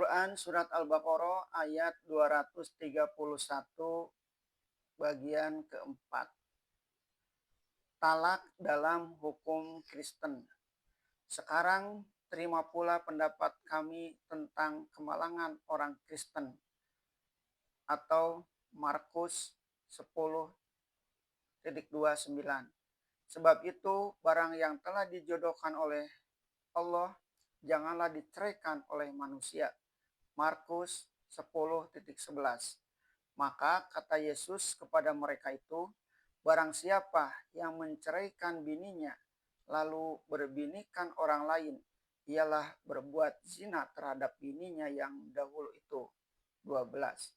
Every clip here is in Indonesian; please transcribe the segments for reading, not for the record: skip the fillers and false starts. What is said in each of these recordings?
Quran Surat Al-Baqarah ayat 231 bagian keempat. Talak dalam hukum Kristen. Sekarang terima pula pendapat kami tentang kemalangan orang Kristen. Atau Markus 10:29. Sebab itu barang yang telah dijodohkan oleh Allah janganlah diceraikan oleh manusia. Markus 10:11. Maka kata Yesus kepada mereka itu, barang siapa yang menceraikan bininya lalu berbinikan orang lain, ialah berbuat zina terhadap bininya yang dahulu itu. 12.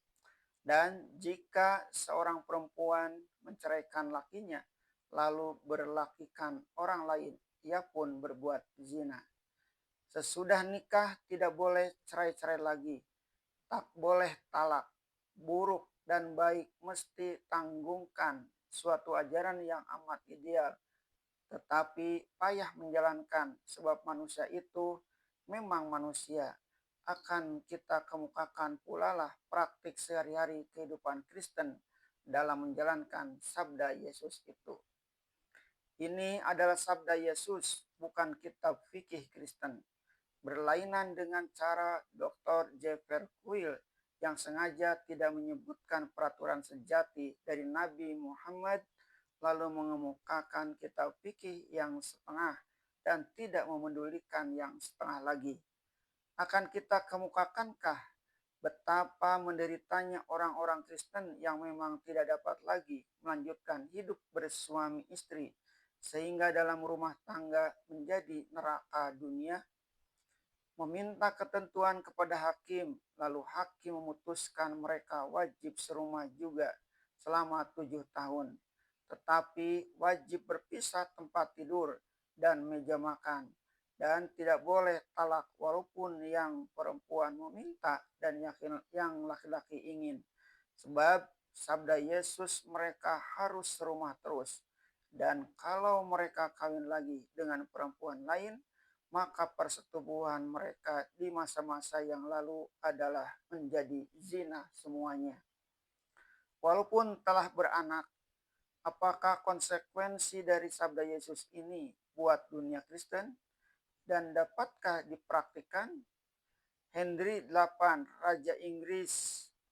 Dan jika seorang perempuan menceraikan lakinya lalu berlakikan orang lain, ia pun berbuat zina. Sesudah nikah tidak boleh cerai-cerai lagi, tak boleh talak. Buruk dan baik mesti tanggungkan, suatu ajaran yang amat ideal, tetapi payah menjalankan sebab manusia itu memang manusia. Akan kita kemukakan pula lah praktik sehari-hari kehidupan Kristen dalam menjalankan sabda Yesus itu. Ini adalah sabda Yesus, bukan kitab fikih Kristen. Berlainan dengan cara Dr. Jeffer Quill yang sengaja tidak menyebutkan peraturan sejati dari Nabi Muhammad, lalu mengemukakan kitab fikih yang setengah dan tidak memedulikan yang setengah lagi. Akan kita kemukakankah betapa menderitanya orang-orang Kristen yang memang tidak dapat lagi melanjutkan hidup bersuami istri, sehingga dalam rumah tangga menjadi neraka dunia? Meminta ketentuan kepada hakim, lalu hakim memutuskan mereka wajib serumah juga selama 7 tahun. Tetapi wajib berpisah tempat tidur dan meja makan. Dan tidak boleh talak walaupun yang perempuan meminta dan yang laki-laki ingin. Sebab sabda Yesus mereka harus serumah terus. Dan kalau mereka kawin lagi dengan perempuan lain, maka persetubuhan mereka di masa-masa yang lalu adalah menjadi zina semuanya. Walaupun telah beranak, apakah konsekuensi dari sabda Yesus ini buat dunia Kristen? Dan dapatkah dipraktikkan? Henry VIII, Raja Inggris,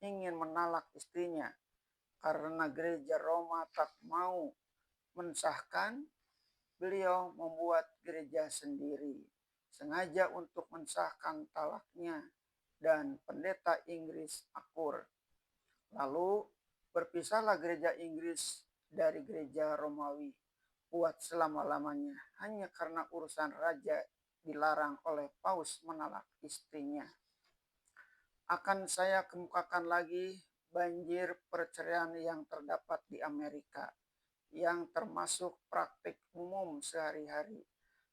ingin menalak istrinya karena gereja Roma tak mau mensahkan. Beliau membuat gereja sendiri, sengaja untuk mensahkan talaknya, dan pendeta Inggris akur. Lalu berpisahlah gereja Inggris dari gereja Romawi buat selama-lamanya, hanya karena urusan raja dilarang oleh Paus menalak istrinya. Akan saya kemukakan lagi banjir perceraian yang terdapat di Amerika, yang termasuk praktik umum sehari-hari.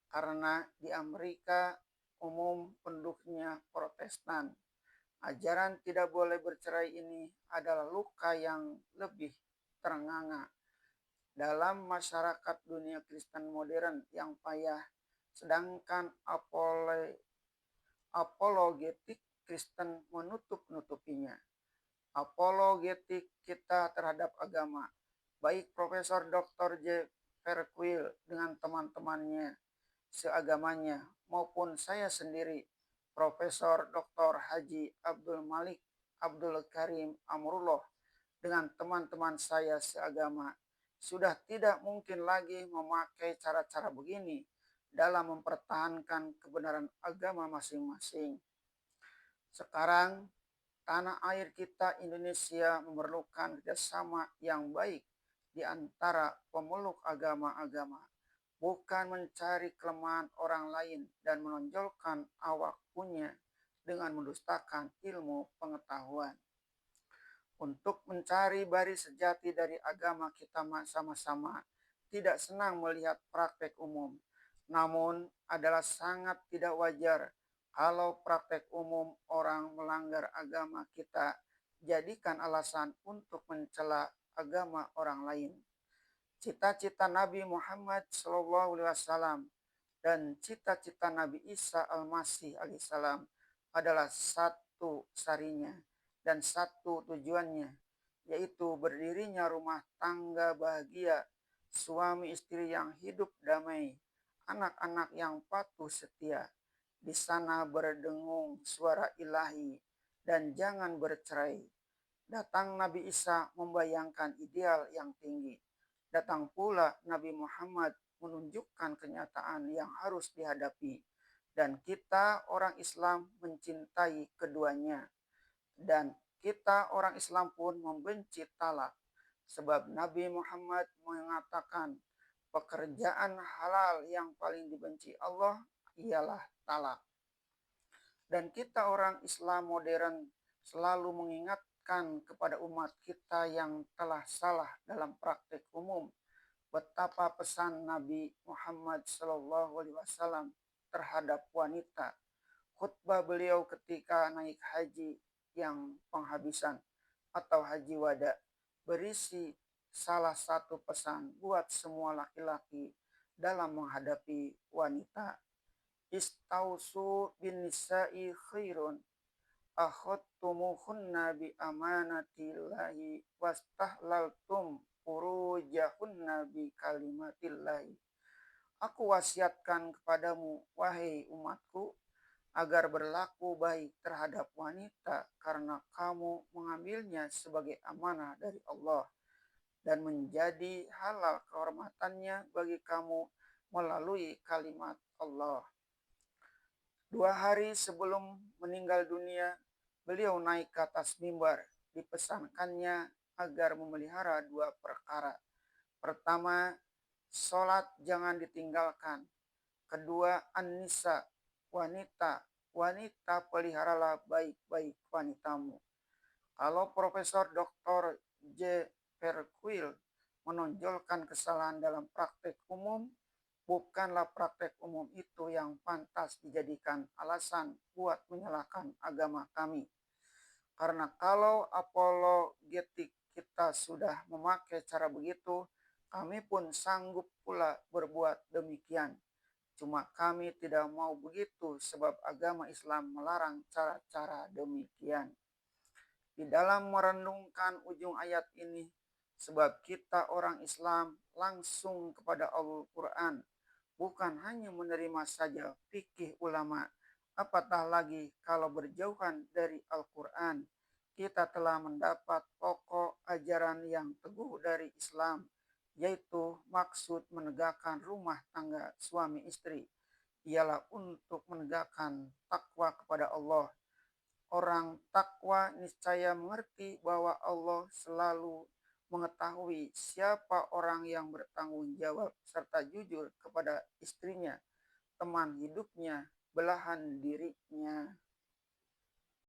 Karena di Amerika umum penduduknya Protestan. Ajaran tidak boleh bercerai ini adalah luka yang lebih terenganga dalam masyarakat dunia Kristen modern yang payah, sedangkan apologetik Kristen menutup-nutupinya. Apologetik kita terhadap agama, baik Profesor Dr. Jeffer Quill dengan teman-temannya seagamanya maupun saya sendiri, Profesor Dr. Haji Abdul Malik Abdul Karim Amrullah dengan teman-teman saya seagama, sudah tidak mungkin lagi memakai cara-cara begini dalam mempertahankan kebenaran agama masing-masing. Sekarang tanah air kita Indonesia memerlukan kerjasama yang baik di antara pemeluk agama-agama, bukan mencari kelemahan orang lain dan menonjolkan awak punya dengan mendustakan ilmu pengetahuan. Untuk mencari baris sejati dari agama kita sama-sama tidak senang melihat praktek umum, namun adalah sangat tidak wajar kalau praktek umum orang melanggar agama kita jadikan alasan untuk mencela agama orang lain. Cita-cita Nabi Muhammad SAW dan cita-cita Nabi Isa Al-Masih alaihissalam adalah satu sarinya dan satu tujuannya, yaitu berdirinya rumah tangga bahagia, suami istri yang hidup damai, anak-anak yang patuh setia. Di sana berdengung suara ilahi dan jangan bercerai. Datang Nabi Isa membayangkan ideal yang tinggi. Datang pula Nabi Muhammad menunjukkan kenyataan yang harus dihadapi. Dan kita orang Islam mencintai keduanya. Dan kita orang Islam pun membenci talak. Sebab Nabi Muhammad mengatakan pekerjaan halal yang paling dibenci Allah ialah talak. Dan kita orang Islam modern selalu mengingatkan kepada umat kita yang telah salah dalam praktik umum betapa pesan Nabi Muhammad SAW terhadap wanita. Khutbah beliau ketika naik haji yang penghabisan atau haji wada berisi salah satu pesan buat semua laki-laki dalam menghadapi wanita. Istausu bin nisa'i khairun akhadtumuhunna bi amanatillahi wastahlaltum furujahunna bi kalimatillahi. Aku wasiatkan kepadamu, wahai umatku, agar berlaku baik terhadap wanita karena kamu mengambilnya sebagai amanah dari Allah dan menjadi halal kehormatannya bagi kamu melalui kalimat Allah. 2 hari sebelum meninggal dunia, beliau naik ke atas mimbar. Dipesankannya agar memelihara 2 perkara. Pertama, sholat jangan ditinggalkan. Kedua, an-nisa, wanita. Wanita peliharalah baik-baik wanitamu. Kalau Profesor Dr. J. Perquil menonjolkan kesalahan dalam praktek umum, bukanlah praktek umum itu yang pantas dijadikan alasan buat menyalahkan agama kami. Karena kalau apologetik kita sudah memakai cara begitu, kami pun sanggup pula berbuat demikian. Cuma kami tidak mau begitu sebab agama Islam melarang cara-cara demikian. Di dalam merenungkan ujung ayat ini, sebab kita orang Islam langsung kepada Al-Quran, bukan hanya menerima saja fikih ulama, apatah lagi kalau berjauhan dari Al-Quran, kita telah mendapat pokok ajaran yang teguh dari Islam, yaitu maksud menegakkan rumah tangga suami istri, ialah untuk menegakkan takwa kepada Allah. Orang takwa niscaya mengerti bahwa Allah selalu mengetahui siapa orang yang bertanggung jawab serta jujur kepada istrinya, teman hidupnya, belahan dirinya.